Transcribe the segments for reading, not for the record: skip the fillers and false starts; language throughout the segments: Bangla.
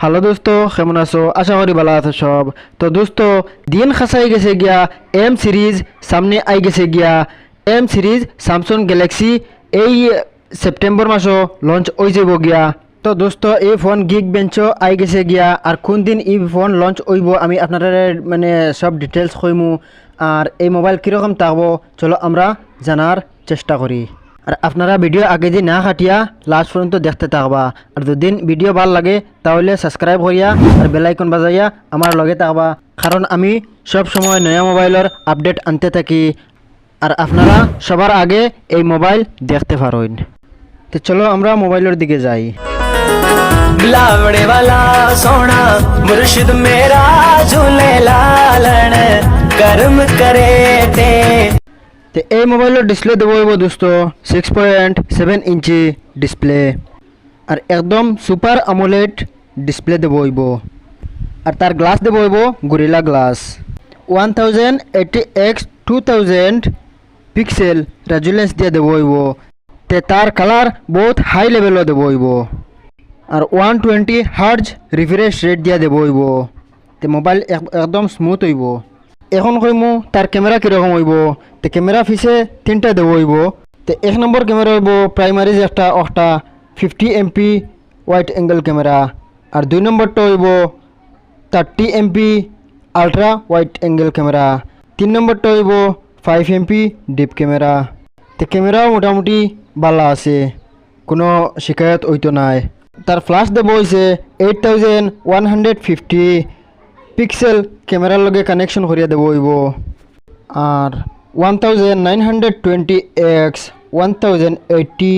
হ্যালো দোস্ত, কেমন আছো? আশা করি ভালো আছো সব। তো দোস্ত, দিন খাসাই গেছে গিয়া এম সিরিজ, সামনে আই গেছে গিয়া এম সিরিজ স্যামসাং গ্যালাক্সি। এই সেপ্টেম্বর মাসও লঞ্চ হয়ে যাব গিয়া। তো দোস্ত, এই ফোন গিগ বেঞ্চও আই গেছে গিয়া। আর কোন দিন এই ফোন লঞ্চ হইব আমি আপনারা মানে সব ডিটেলস কইমু। আর এই মোবাইল কীরকম থাকবো চলো আমরা জানার চেষ্টা করি। আর আপনারা ভিডিও আগে দিয়ে না কাটিয়া লাস্ট পর্যন্ত দেখতে থাকবা। আর যদি ভিডিও ভালো লাগে তাহলে সাবস্ক্রাইব করিয়া আর বেল আইকন বাজাইয়া আমার লগে থাকবা, কারণ আমি সব সময় নয়া মোবাইলের আপডেট আনতে থাকি আর আপনারা সবার আগে এই মোবাইল দেখতে পারেন। তো চলো আমরা মোবাইলের দিকে যাই। बिलावड़े वाला सोना मुर्शिद मेरा झूले लालन कर्म करे ते। তো এই মোবাইলের ডিসপ্লে দেবো হইব দোস্ত 6.7 ইঞ্চি ডিসপ্লে, আর একদম সুপার আমোলেড ডিসপ্লে দেবো হইব। আর তার গ্লাস দেবো হইব গরিলা গ্লাস 1080x2000 পিক্সেল রেজুলেন্স দিয়ে দেবো হইব। তে তার কালার বহুত হাই লেভেলও দেবো হইব। আর 120 হার্জ রিফ্রেশ রেট দিয়ে দেবো হইব। তে মোবাইল একদম স্মুথ হইব। এখন কইমু তার ক্যামেরা কীরকম হইব। তো ক্যামেরা ফিসে 3টা দেবো হইব। তো 1 নম্বর ক্যামেরা হইব প্রাইমারি একটা 50 MP ওয়াইড অ্যাঙ্গেল ক্যামেরা। আর 2 নম্বরটা হইব 30 MP ultra wide angle camera. 3 নম্বরটা হইব 5 MP ডিপ ক্যামেরা। তো ক্যামেরাও মোটামুটি ভালো আছে, কোনো শিকায়ত হইতো নাই। তার ফ্ল্যাশ দেবো হয়েছে 8150 পিক্সেল ক্যামেরার লগে কানেকশন করিয়া দেবো হইব। আর 1920x 1080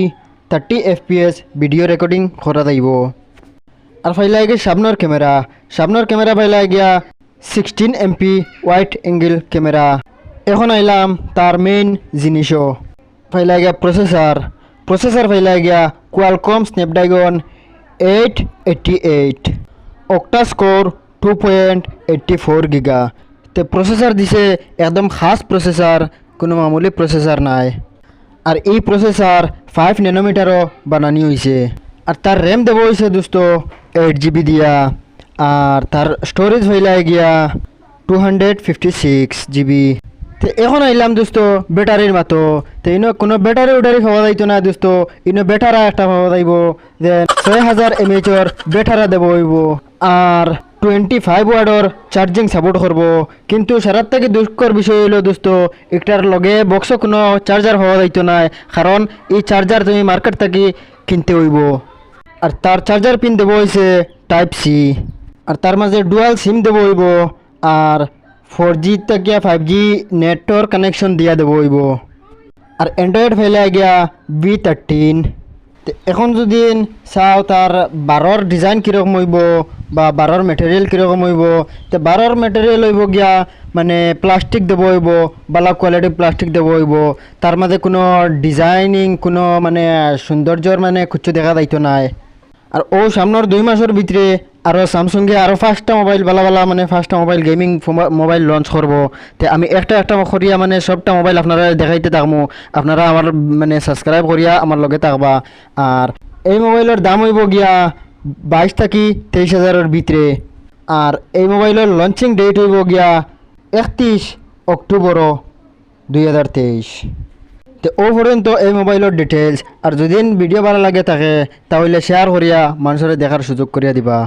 30 FPS ভিডিও রেকর্ডিং করা যাইব। আর ফাইলা গিয়ে সামনের ক্যামেরা ফাইলা গিয়া 16 MP ওয়াইড অ্যাঙ্গেল ক্যামেরা। এখন আইলাম তার মেইন জিনিসও, ফাইলা গিয়া প্রসেসর ফাইলা গিয়া Qualcomm Snapdragon 888 octa score 2.84 giga. তো প্রসেসর দিছে একদম খাস প্রসেসর, কোনো মামুলি প্রসেসর নাই। আর এই প্রসেসর 5 ন্যানোমিটারও বানানি হয়েছে। আর তার র্যাম দেবো হয়েছে দোস্ত 8GB দিয়া। আর তার স্টোরেজ হইলা গিয়া 256GB। তো এখন আইলাম দোস্ত ব্যাটারির মাতো। তো ইনো কোনো ব্যাটারি খাওয়া যাইতো না দোস্ত, ইনো ব্যাটারা একটা পাওয়া যাইব যে 6000 mAhর ব্যাটারা দেবো হইব। আর 25 ওয়াটের চার্জিং সাপোর্ট করব। কিন্তু সারার থেকে দুঃখর বিষয় হইল দোস্ত, একটার লগে বক্সও কোনো চার্জার হওয়া যাইতো না, কারণ এই চার্জার তুমি মার্কেট থেকে কিনতে হইব। আর তার চার্জার পিন দেবো হয়েছে Type-C। আর তার মাঝে ডুয়াল সিম দেবো হইব। আর 4G থেকে 5G নেটওয়ার্ক কানেকশন দিয়া দেবো হইব। আর অ্যান্ড্রয়েড ফেলে গিয়া B13। এখন যদি চাও তার 12 ডিজাইন কীরকম হইব বা 12 ম্যাটেরিয়াল কীরকম হইব, তো 12 ম্যাটেরিয়াল হইব গিয়া মানে প্লাস্টিক দেবো হইব, ভালো কোয়ালিটির প্লাস্টিক দেবো হইব। তার মাঝে কোনো ডিজাইনিং কোনো মানে সৌন্দর্যর মানে কিছু দেখা যাইতো নাই। আর ও সামনের 2 মাসের ভিতরে আরও স্যামসাংয়ে আরও 5টা মোবাইল ভালো মানে 5টা মোবাইল গেমিং মোবাইল লঞ্চ করবো। তো আমি একটা করিয়া মানে সবটা মোবাইল আপনারা দেখাইতে থাকবো। আপনারা আমার মানে সাবস্ক্রাইব করিয়া আমার লগে থাকবা। আর এই মোবাইলের দাম হইব গিয়া 22 থেকে 23,000-এর ভিতরে। আর এই মোবাইলের লঞ্চিং ডেট হইব গিয়া 31 অক্টোবর 2023। তো ও পর্যন্ত এই মোবাইলের ডিটেলস। আর যদি ভিডিও ভালো লাগে থাকে তাহলে শেয়ার করিয়া মানুষের দেখার সুযোগ করিয়া দিবা।